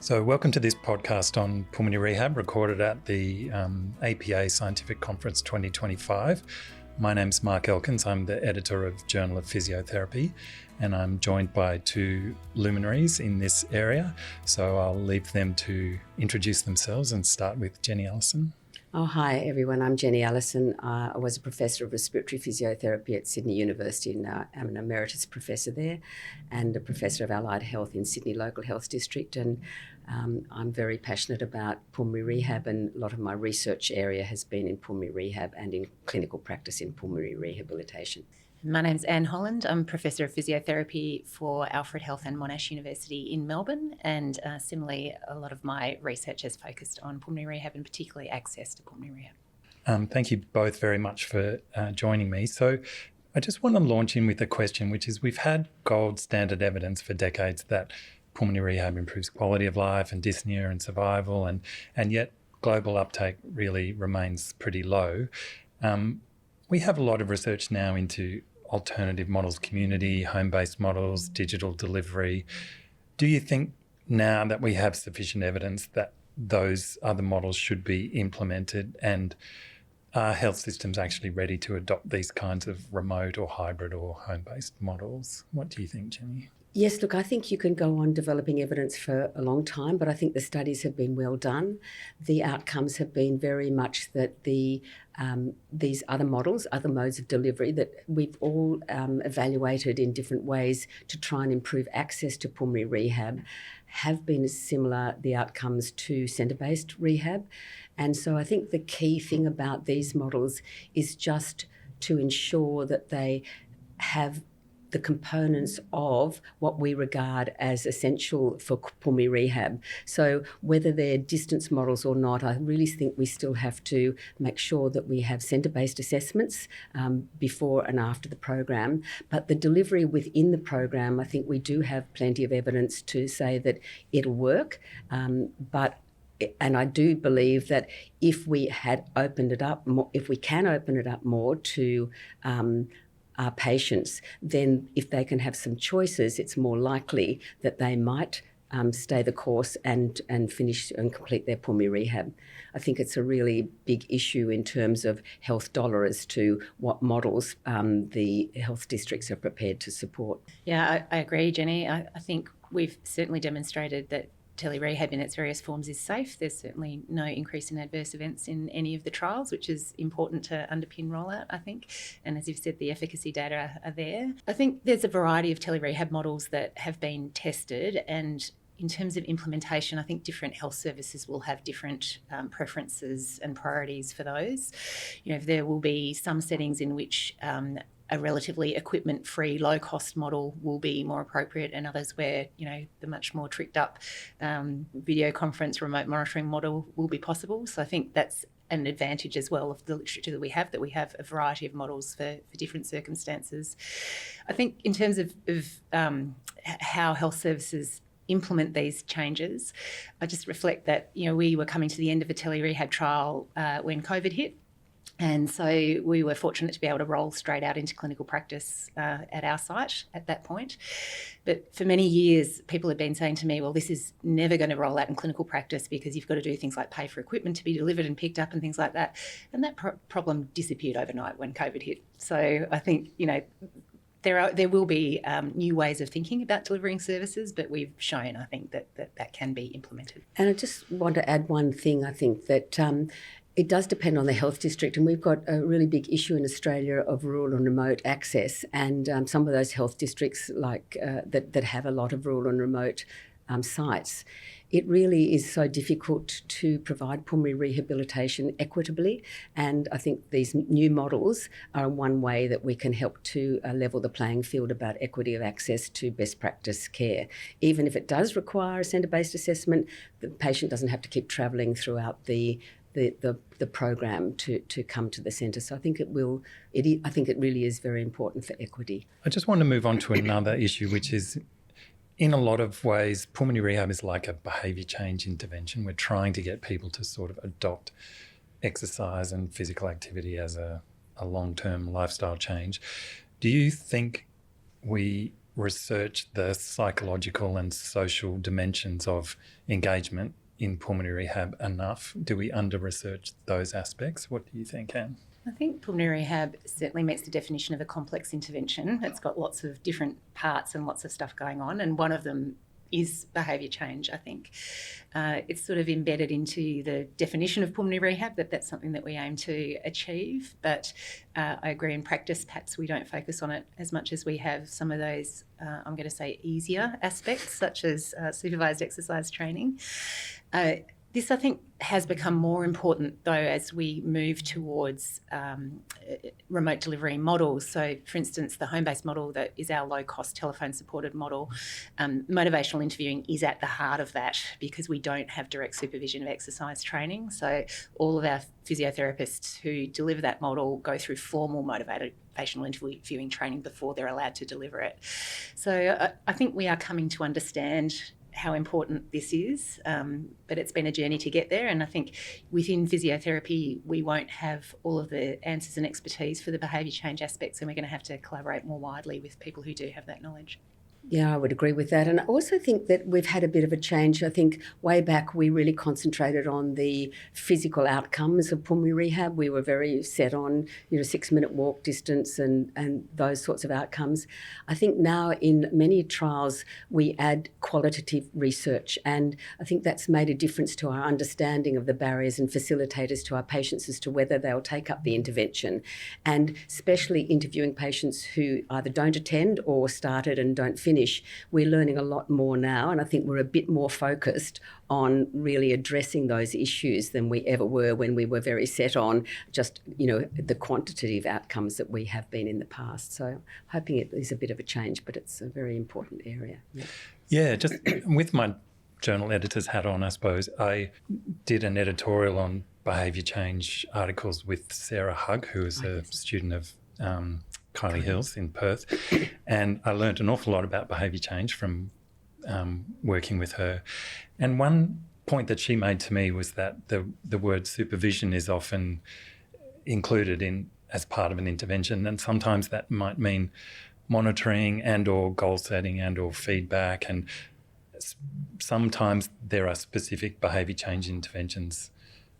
So welcome to this podcast on pulmonary rehab, recorded at the APA Scientific Conference 2025. My name's Mark Elkins. I'm the editor of Journal of Physiotherapy, and I'm joined by two luminaries in this area. So I'll leave them to introduce themselves and start with Jenny Alison. Oh, hi everyone. I'm Jenny Alison. I was a professor of respiratory physiotherapy at Sydney University, and now I'm an emeritus professor there and a professor of allied health in Sydney Local Health District. And I'm very passionate about pulmonary rehab, and a lot of my research area has been in pulmonary rehab and in clinical practice in pulmonary rehabilitation. My name's Anne Holland. I'm Professor of Physiotherapy for Alfred Health and Monash University in Melbourne, and similarly a lot of my research has focused on pulmonary rehab and particularly access to pulmonary rehab. Thank you both very much for joining me. So I just want to launch in with a question, which is we've had gold standard evidence for decades that pulmonary rehab improves quality of life and dyspnea and survival, and yet global uptake really remains pretty low. We have a lot of research now into alternative models, community, home-based models, digital delivery. Do you think now that we have sufficient evidence that those other models should be implemented, and are health systems actually ready to adopt these kinds of remote or hybrid or home-based models? What do you think, Jenny? Yes, look, I think you can go on developing evidence for a long time, but I think the studies have been well done. The outcomes have been very much that these other models, other modes of delivery that we've all evaluated in different ways to try and improve access to pulmonary rehab have been similar, the outcomes, to centre-based rehab. And so I think the key thing about these models is just to ensure that they have the components of what we regard as essential for pulmonary rehab. So whether they're distance models or not, I really think we still have to make sure that we have centre-based assessments before and after the program. But the delivery within the program, I think we do have plenty of evidence to say that it'll work. And I do believe that if we had opened it up more, if we can open it up more to our patients, then if they can have some choices, it's more likely that they might stay the course and finish and complete their pulmonary rehab. I think it's a really big issue in terms of health dollar as to what models the health districts are prepared to support. Yeah, I agree, Jenny. I think we've certainly demonstrated that tele-rehab in its various forms is safe. There's certainly no increase in adverse events in any of the trials, which is important to underpin rollout, I think. And as you've said, the efficacy data are there. I think there's a variety of tele-rehab models that have been tested, and in terms of implementation, I think different health services will have different preferences and priorities for those. You know, there will be some settings in which a relatively equipment-free, low-cost model will be more appropriate, and others where, you know, the much more tricked-up video conference remote monitoring model will be possible. So I think that's an advantage as well of the literature that we have a variety of models for different circumstances. I think in terms of how health services implement these changes, I just reflect that, you know, we were coming to the end of a tele-rehab trial when COVID hit. And so we were fortunate to be able to roll straight out into clinical practice at our site at that point. But for many years, people have been saying to me, well, this is never going to roll out in clinical practice because you've got to do things like pay for equipment to be delivered and picked up and things like that. And that problem disappeared overnight when COVID hit. So I think, you know, there will be new ways of thinking about delivering services, but we've shown, I think, that can be implemented. And I just want to add one thing, I think, that it does depend on the health district, and we've got a really big issue in Australia of rural and remote access, and some of those health districts like that have a lot of rural and remote sites. It really is so difficult to provide pulmonary rehabilitation equitably, and I think these new models are one way that we can help to level the playing field about equity of access to best practice care. Even if it does require a centre-based assessment, the patient doesn't have to keep travelling throughout the program to come to the centre. So I think I think it really is very important for equity. I just want to move on to another issue, which is, in a lot of ways, pulmonary rehab is like a behaviour change intervention. We're trying to get people to sort of adopt exercise and physical activity as a long-term lifestyle change. Do you think we research the psychological and social dimensions of engagement in pulmonary rehab enough? Do we under-research those aspects? What do you think, Anne? I think pulmonary rehab certainly meets the definition of a complex intervention. It's got lots of different parts and lots of stuff going on, and one of them is behaviour change, I think. It's sort of embedded into the definition of pulmonary rehab that that's something that we aim to achieve, but I agree in practice perhaps we don't focus on it as much as we have some of those, I'm going to say, easier aspects such as supervised exercise training. This, I think, has become more important, though, as we move towards remote delivery models. So, for instance, the home-based model that is our low-cost telephone-supported model, motivational interviewing is at the heart of that because we don't have direct supervision of exercise training. So all of our physiotherapists who deliver that model go through formal motivational interviewing training before they're allowed to deliver it. So I think we are coming to understand how important this is, but it's been a journey to get there, and I think within physiotherapy we won't have all of the answers and expertise for the behaviour change aspects, and we're going to have to collaborate more widely with people who do have that knowledge. Yeah, I would agree with that. And I also think that we've had a bit of a change. I think way back we really concentrated on the physical outcomes of pulmonary rehab. We were very set on, 6-minute walk distance and those sorts of outcomes. I think now in many trials we add qualitative research, and I think that's made a difference to our understanding of the barriers and facilitators to our patients as to whether they'll take up the intervention. And especially interviewing patients who either don't attend or started and don't finish, we're learning a lot more now, and I think we're a bit more focused on really addressing those issues than we ever were when we were very set on just, the quantitative outcomes that we have been in the past. So I'm hoping it is a bit of a change, but it's a very important area. Yeah, just with my journal editor's hat on, I suppose, I did an editorial on behaviour change articles with Sarah Hugg, who is a student of Kylie Hills in Perth, and I learnt an awful lot about behaviour change from working with her. And one point that she made to me was that the word supervision is often included in as part of an intervention, and sometimes that might mean monitoring and or goal setting and or feedback, and sometimes there are specific behaviour change interventions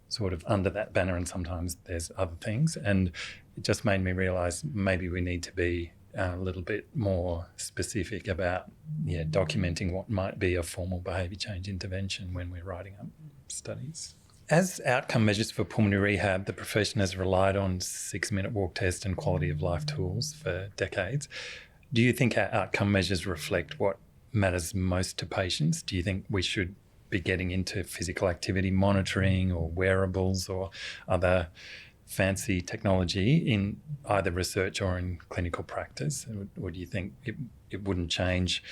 sort of under that banner, and sometimes there's other things. And it just made me realise maybe we need to be a little bit more specific about documenting what might be a formal behaviour change intervention when we're writing up studies. As outcome measures for pulmonary rehab, the profession has relied on 6-minute walk test and quality of life tools for decades. Do you think our outcome measures reflect what matters most to patients? Do you think we should be getting into physical activity monitoring or wearables or other fancy technology in either research or in clinical practice? Or do you think it wouldn't change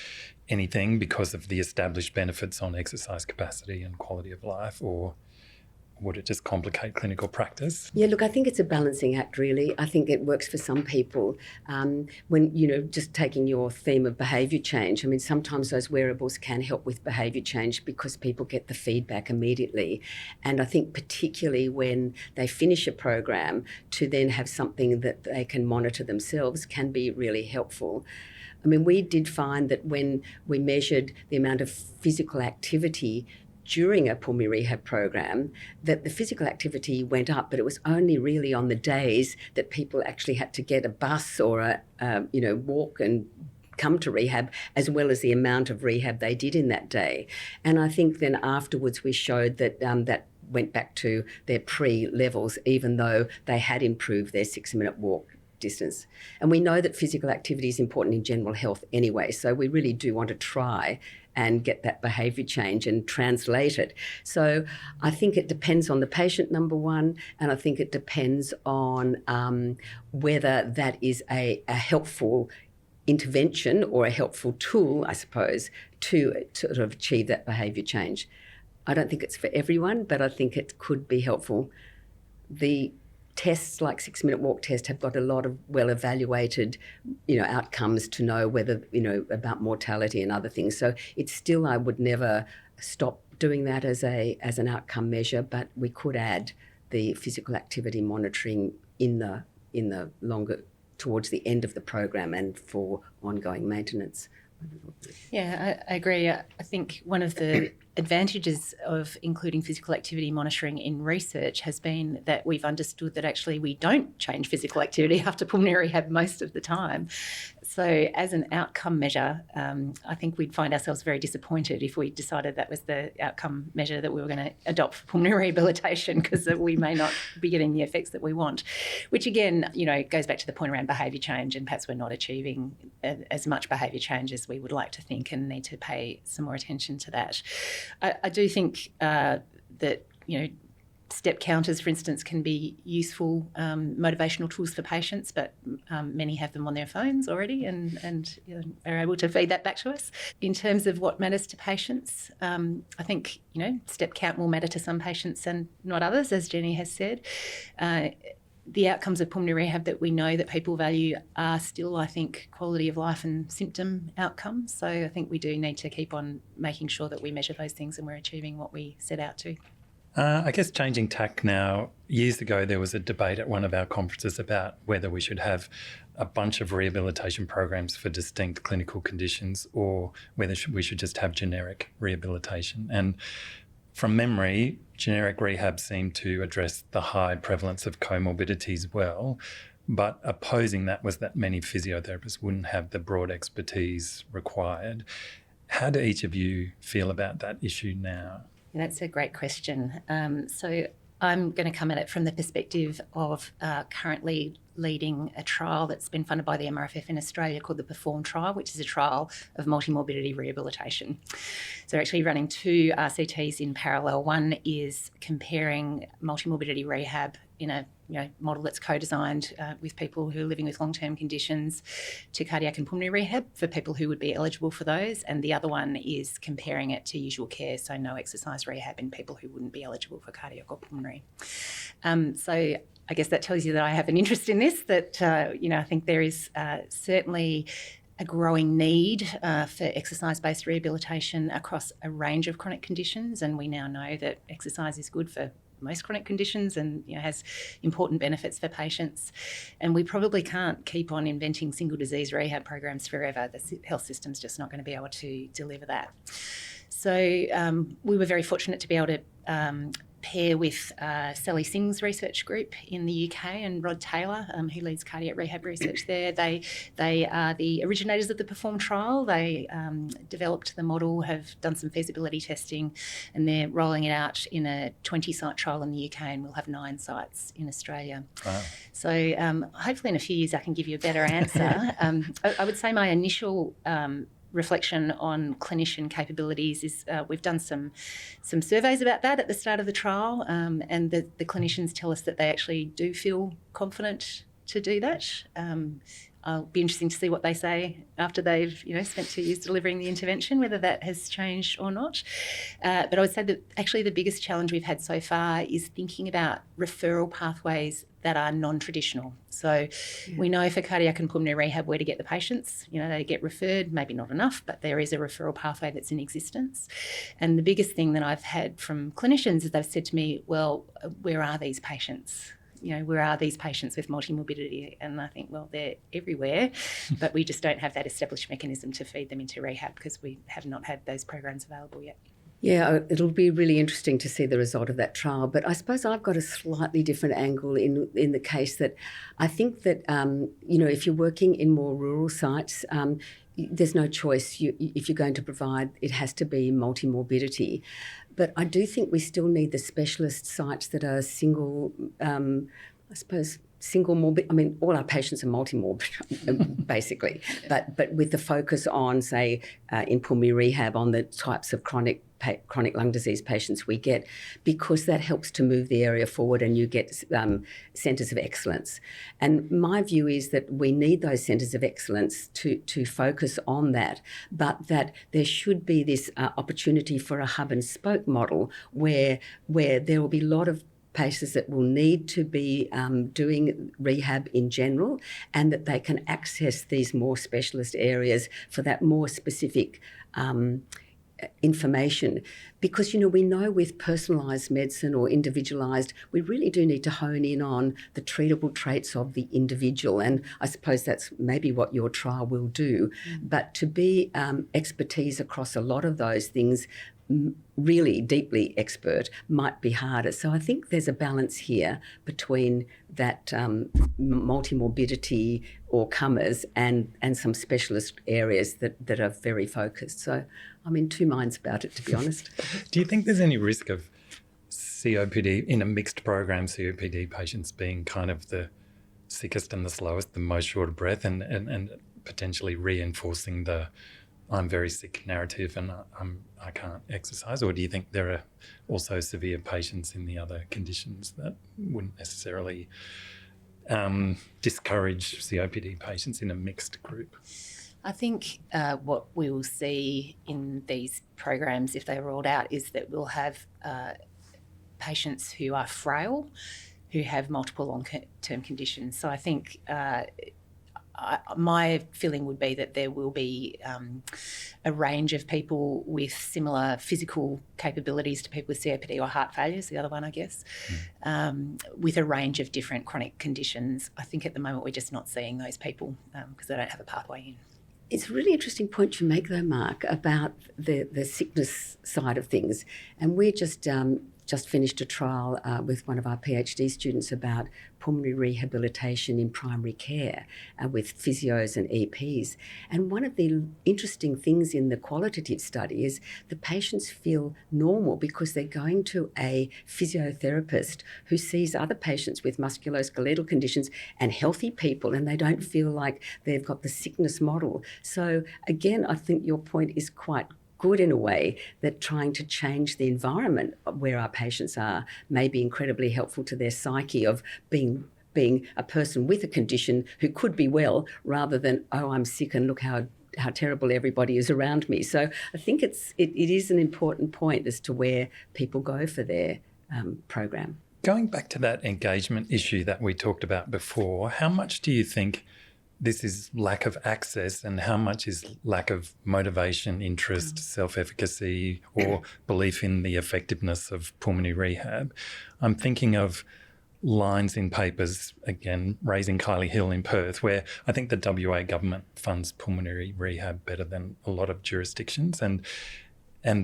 anything because of the established benefits on exercise capacity and quality of life, or would it just complicate clinical practice? Yeah, look, I think it's a balancing act, really. I think it works for some people. When, just taking your theme of behaviour change, I mean, sometimes those wearables can help with behaviour change because people get the feedback immediately. And I think particularly when they finish a program, to then have something that they can monitor themselves can be really helpful. I mean, we did find that when we measured the amount of physical activity during a pulmonary rehab program, that the physical activity went up, but it was only really on the days that people actually had to get a bus or walk and come to rehab, as well as the amount of rehab they did in that day. And I think then afterwards we showed that that went back to their pre-levels, even though they had improved their 6-minute walk distance. And we know that physical activity is important in general health anyway, so we really do want to try and get that behaviour change and translate it. So I think it depends on the patient, number one, and I think it depends on whether that is a helpful intervention or a helpful tool, I suppose, to sort of achieve that behaviour change. I don't think it's for everyone, but I think it could be helpful. The tests like 6-minute walk test have got a lot of well-evaluated, outcomes to know whether, about mortality and other things. So it's still, I would never stop doing that as an outcome measure, but we could add the physical activity monitoring in the longer towards the end of the program and for ongoing maintenance. Yeah, I agree. I think one of the advantages of including physical activity monitoring in research has been that we've understood that actually we don't change physical activity after pulmonary rehab most of the time. So as an outcome measure, I think we'd find ourselves very disappointed if we decided that was the outcome measure that we were going to adopt for pulmonary rehabilitation, because we may not be getting the effects that we want, which again, goes back to the point around behaviour change, and perhaps we're not achieving as much behaviour change as we would like to think, and need to pay some more attention to that. I do think that, step counters, for instance, can be useful motivational tools for patients, but many have them on their phones already and are able to feed that back to us. In terms of what matters to patients, I think, step count will matter to some patients and not others, as Jenny has said. The outcomes of pulmonary rehab that we know that people value are still, I think, quality of life and symptom outcomes. So I think we do need to keep on making sure that we measure those things and we're achieving what we set out to. I guess changing tack now, years ago there was a debate at one of our conferences about whether we should have a bunch of rehabilitation programs for distinct clinical conditions or whether we should just have generic rehabilitation. And from memory, generic rehab seemed to address the high prevalence of comorbidities well, but opposing that was that many physiotherapists wouldn't have the broad expertise required. How do each of you feel about that issue now? That's a great question. So I'm going to come at it from the perspective of currently leading a trial that's been funded by the MRFF in Australia called the PERFORM trial, which is a trial of multimorbidity rehabilitation. So we're actually running two RCTs in parallel. One is comparing multimorbidity rehab in a model that's co-designed with people who are living with long-term conditions to cardiac and pulmonary rehab for people who would be eligible for those. And the other one is comparing it to usual care, so no exercise rehab in people who wouldn't be eligible for cardiac or pulmonary. So I guess that tells you that I have an interest in this, that, I think there is certainly a growing need for exercise-based rehabilitation across a range of chronic conditions. And we now know that exercise is good for most chronic conditions and has important benefits for patients. And we probably can't keep on inventing single disease rehab programs forever. The health system's just not going to be able to deliver that. So we were very fortunate to be able to pair with Sally Singh's research group in the UK and Rod Taylor, who leads cardiac rehab research there. They are the originators of the PERFORM trial. They developed the model, have done some feasibility testing, and they're rolling it out in a 20-site trial in the UK, and we'll have 9 sites in Australia. Wow. So hopefully in a few years I can give you a better answer. I would say my initial reflection on clinician capabilities is we've done some surveys about that at the start of the trial, and the clinicians tell us that they actually do feel confident to do that. I'll be interesting to see what they say after they've spent 2 years delivering the intervention, whether that has changed or not. But I would say that actually the biggest challenge we've had so far is thinking about referral pathways that are non-traditional. So we know for cardiac and pulmonary rehab where to get the patients. They get referred, maybe not enough, but there is a referral pathway that's in existence. And the biggest thing that I've had from clinicians is they've said to me, well, where are these patients? Where are these patients with multimorbidity? And I think, well, they're everywhere, but we just don't have that established mechanism to feed them into rehab because we have not had those programs available yet. Yeah, it'll be really interesting to see the result of that trial. But I suppose I've got a slightly different angle in the case that I think that, if you're working in more rural sites, there's no choice. If you're going to provide, it has to be multimorbidity. But I do think we still need the specialist sites that are single, single morbid. I mean, all our patients are multimorbid, basically, but with the focus on, say, in pulmonary rehab, on the types of chronic lung disease patients we get, because that helps to move the area forward and you get centres of excellence. And my view is that we need those centres of excellence to focus on that, but that there should be this opportunity for a hub and spoke model where there will be a lot of patients that will need to be doing rehab in general, and that they can access these more specialist areas for that more specific information, because we know with personalised medicine or individualised, we really do need to hone in on the treatable traits of the individual, and I suppose that's maybe what your trial will do. But to be expertise across a lot of those things, really deeply expert, might be harder. So I think there's a balance here between that multimorbidity or comers and some specialist areas that are very focused. So I'm in two minds about it, to be honest. Do you think there's any risk of COPD in a mixed program, COPD patients being kind of the sickest and the slowest, the most short of breath, and potentially reinforcing the I'm very sick narrative and I can't exercise? Or do you think there are also severe patients in the other conditions that wouldn't necessarily discourage COPD patients in a mixed group? I think what we will see in these programs, if they're rolled out, is that we'll have patients who are frail, who have multiple long-term conditions. So I think my feeling would be that there will be a range of people with similar physical capabilities to people with COPD or heart failure is the other one, I guess, with a range of different chronic conditions. I think at the moment we're just not seeing those people because they don't have a pathway in. It's a really interesting point you make, though, Mark, about the sickness side of things. And we're just finished a trial with one of our PhD students about pulmonary rehabilitation in primary care with physios and EPs. And one of the interesting things in the qualitative study is the patients feel normal because they're going to a physiotherapist who sees other patients with musculoskeletal conditions and healthy people, and they don't feel like they've got the sickness model. So again, I think your point is quite good in a way, that trying to change the environment where our patients are may be incredibly helpful to their psyche of being a person with a condition who could be well, rather than, oh, I'm sick and look how terrible everybody is around me. So I think it is an important point as to where people go for their program. Going back to that engagement issue that we talked about before, how much do you think this is lack of access and how much is lack of motivation, interest, self-efficacy, or belief in the effectiveness of pulmonary rehab? I'm thinking of lines in papers, again, raising Kylie Hill in Perth, where I think the WA government funds pulmonary rehab better than a lot of jurisdictions. And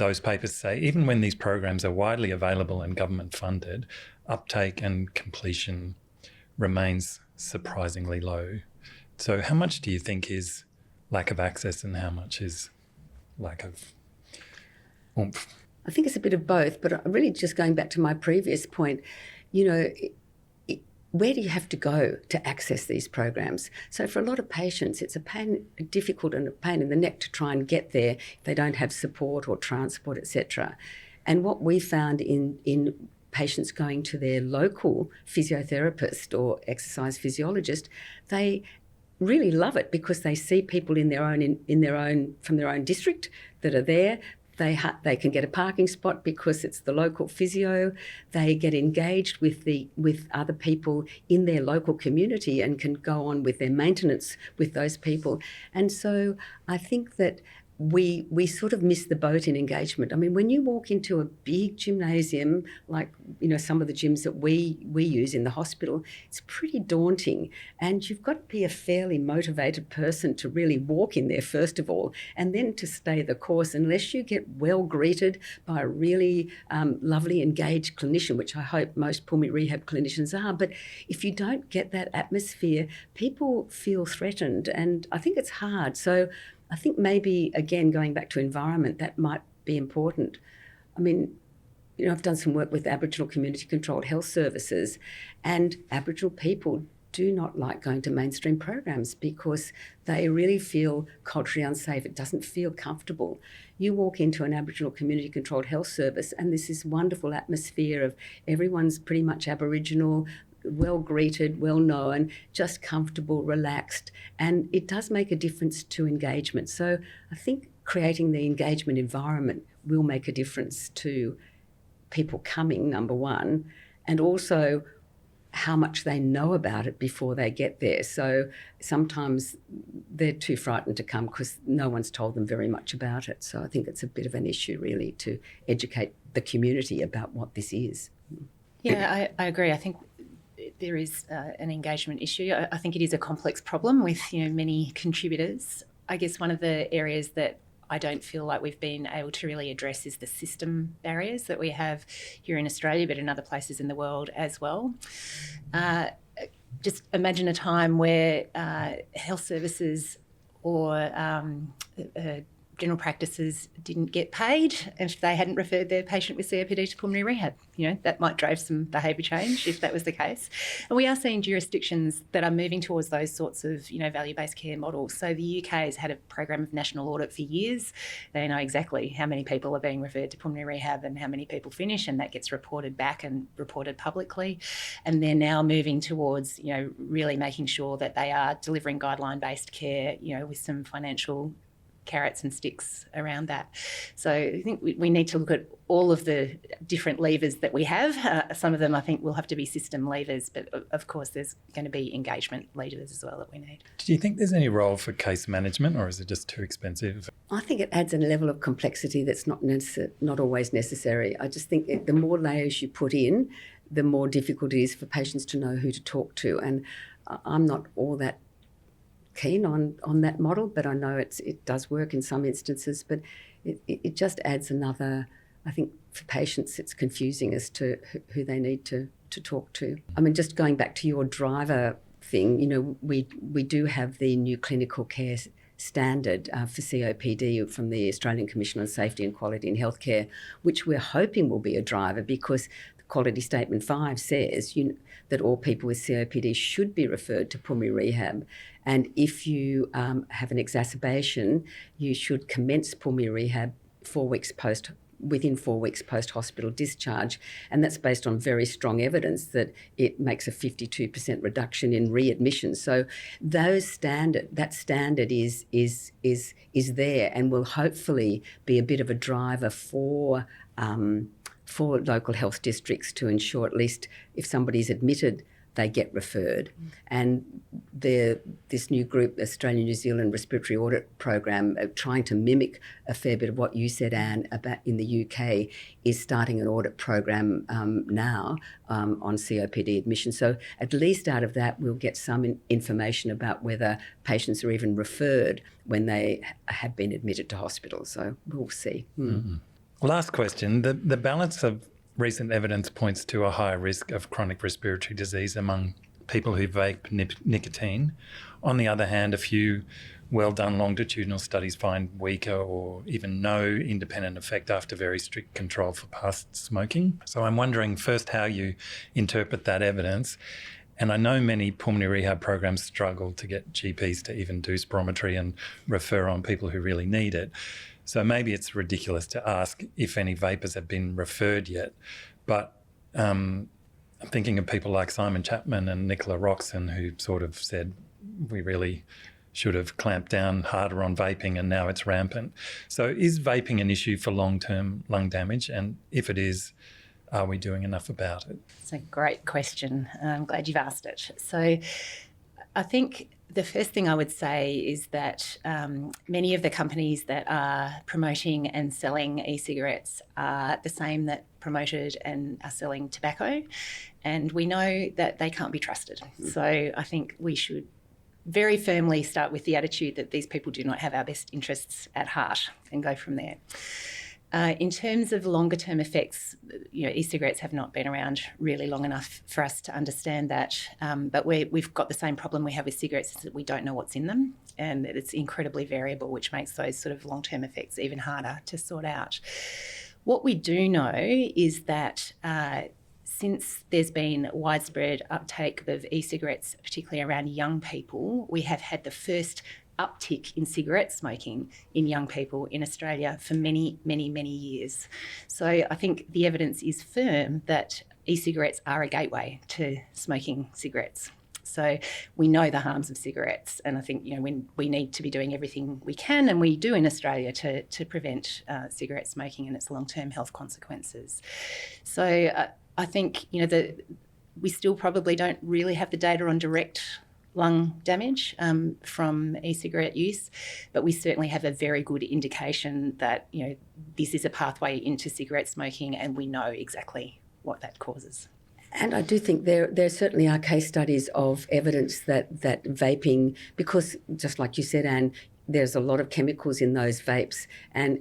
those papers say, even when these programs are widely available and government funded, uptake and completion remains surprisingly low. So how much do you think is lack of access and how much is lack of oomph? I think it's a bit of both, but really just going back to my previous point, where do you have to go to access these programs? So for a lot of patients, it's difficult and a pain in the neck to try and get there if they don't have support or transport, etc. And what we found in patients going to their local physiotherapist or exercise physiologist, they really love it because they see people from their own district that are there. They can get a parking spot because it's the local physio. They get engaged with other people in their local community and can go on with their maintenance with those people. And so I think that we sort of miss the boat in engagement. I mean, when you walk into a big gymnasium, like, some of the gyms that we use in the hospital, it's pretty daunting. And you've got to be a fairly motivated person to really walk in there, first of all, and then to stay the course, unless you get well greeted by a really lovely, engaged clinician, which I hope most pulmonary rehab clinicians are. But if you don't get that atmosphere, people feel threatened, and I think it's hard. So I think maybe, again, going back to environment, that might be important. I mean, I've done some work with Aboriginal community-controlled health services, and Aboriginal people do not like going to mainstream programs because they really feel culturally unsafe. It doesn't feel comfortable. You walk into an Aboriginal community-controlled health service and there's this wonderful atmosphere of everyone's pretty much Aboriginal, well greeted, well known, just comfortable, relaxed, and it does make a difference to engagement. So I think creating the engagement environment will make a difference to people coming, number one, and also how much they know about it before they get there. So sometimes they're too frightened to come because no one's told them very much about it. So I think it's a bit of an issue really to educate the community about what this is. Yeah, I agree. I think there is an engagement issue. I think it is a complex problem with many contributors. I guess one of the areas that I don't feel like we've been able to really address is the system barriers that we have here in Australia, but in other places in the world as well. Just imagine a time where health services or general practices didn't get paid if they hadn't referred their patient with COPD to pulmonary rehab. That might drive some behaviour change if that was the case. And we are seeing jurisdictions that are moving towards those sorts of, value-based care models. So the UK has had a program of national audit for years. They know exactly how many people are being referred to pulmonary rehab and how many people finish, and that gets reported back and reported publicly. And they're now moving towards, really making sure that they are delivering guideline-based care, with some financial carrots and sticks around that. So I think we need to look at all of the different levers that we have. Some of them I think will have to be system levers, but of course there's going to be engagement levers as well that we need. Do you think there's any role for case management, or is it just too expensive? I think it adds a level of complexity that's not always necessary. I just think the more layers you put in, the more difficult it is for patients to know who to talk to. And I'm not all that keen on that model, but I know it does work in some instances, but it just adds another, I think for patients it's confusing as to who they need to talk to. I mean, just going back to your driver thing, we do have the new clinical care standard for COPD from the Australian Commission on Safety and Quality in Healthcare, which we're hoping will be a driver because Quality Statement 5 says that all people with COPD should be referred to pulmonary rehab. And if you have an exacerbation, you should commence pulmonary rehab within 4 weeks post-hospital discharge. And that's based on very strong evidence that it makes a 52% reduction in readmission. So that standard is there and will hopefully be a bit of a driver for local health districts to ensure at least if somebody's admitted, they get referred. And this new group, Australia New Zealand Respiratory Audit Program, trying to mimic a fair bit of what you said, Anne, about in the UK, is starting an audit program now on COPD admission. So at least out of that, we'll get some information about whether patients are even referred when they have been admitted to hospital. So we'll see. Mm-hmm. Last question. The balance of recent evidence points to a higher risk of chronic respiratory disease among people who vape nicotine. On the other hand, a few well-done longitudinal studies find weaker or even no independent effect after very strict control for past smoking. So I'm wondering first how you interpret that evidence. And I know many pulmonary rehab programs struggle to get GPs to even do spirometry and refer on people who really need it. So maybe it's ridiculous to ask if any vapers have been referred yet, but I'm thinking of people like Simon Chapman and Nicola Roxon who sort of said we really should have clamped down harder on vaping and now it's rampant. So is vaping an issue for long-term lung damage? And if it is, are we doing enough about it? It's a great question. I'm glad you've asked it. So I think the first thing I would say is that many of the companies that are promoting and selling e-cigarettes are the same that promoted and are selling tobacco, and we know that they can't be trusted. So I think we should very firmly start with the attitude that these people do not have our best interests at heart and go from there. In terms of longer term effects, e-cigarettes have not been around really long enough for us to understand that. But we've got the same problem we have with cigarettes, is that we don't know what's in them, and it's incredibly variable, which makes those sort of long term effects even harder to sort out. What we do know is that since there's been widespread uptake of e-cigarettes, particularly around young people, we have had the first uptick in cigarette smoking in young people in Australia for many, many, many years. So I think the evidence is firm that e-cigarettes are a gateway to smoking cigarettes. So we know the harms of cigarettes, and I think we need to be doing everything we can, and we do in Australia, to prevent cigarette smoking and its long-term health consequences. So I think We still probably don't really have the data on direct lung damage from e-cigarette use, but we certainly have a very good indication that, you know, this is a pathway into cigarette smoking, and we know exactly what that causes. And I do think there certainly are case studies of evidence that vaping, because just like you said, Anne, there's a lot of chemicals in those vapes, and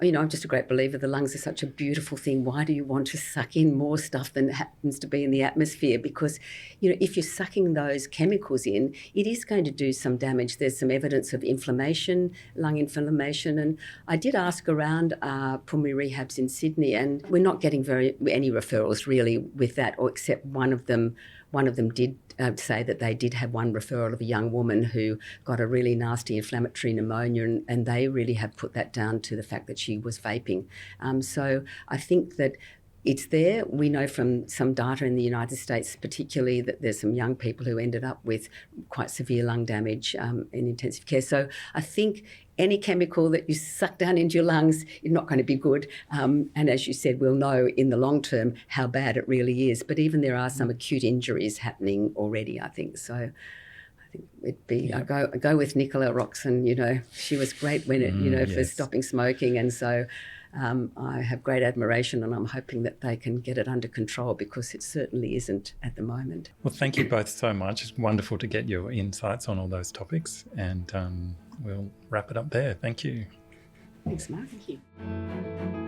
you know, I'm just a great believer the lungs are such a beautiful thing. Why do you want to suck in more stuff than happens to be in the atmosphere? Because, you know, if you're sucking those chemicals in, it is going to do some damage. There's some evidence of inflammation, lung inflammation. And I did ask around pulmonary rehabs in Sydney, and we're not getting any referrals really with that, or except one of them did say that they did have one referral of a young woman who got a really nasty inflammatory pneumonia, and they really have put that down to the fact that she was vaping. So I think that it's there. We know from some data in the United States particularly that there's some young people who ended up with quite severe lung damage in intensive care. So I think any chemical that you suck down into your lungs is not going to be good. And as you said, we'll know in the long term how bad it really is. But even there are some acute injuries happening already, I think. So I think it'd be, I go with Nicola Roxon, you know, she was great when it, you know, for stopping smoking. And so I have great admiration, and I'm hoping that they can get it under control, because it certainly isn't at the moment. Well, thank you both so much. It's wonderful to get your insights on all those topics, and we'll wrap it up there. Thank you. Thanks, Mark. Thank you.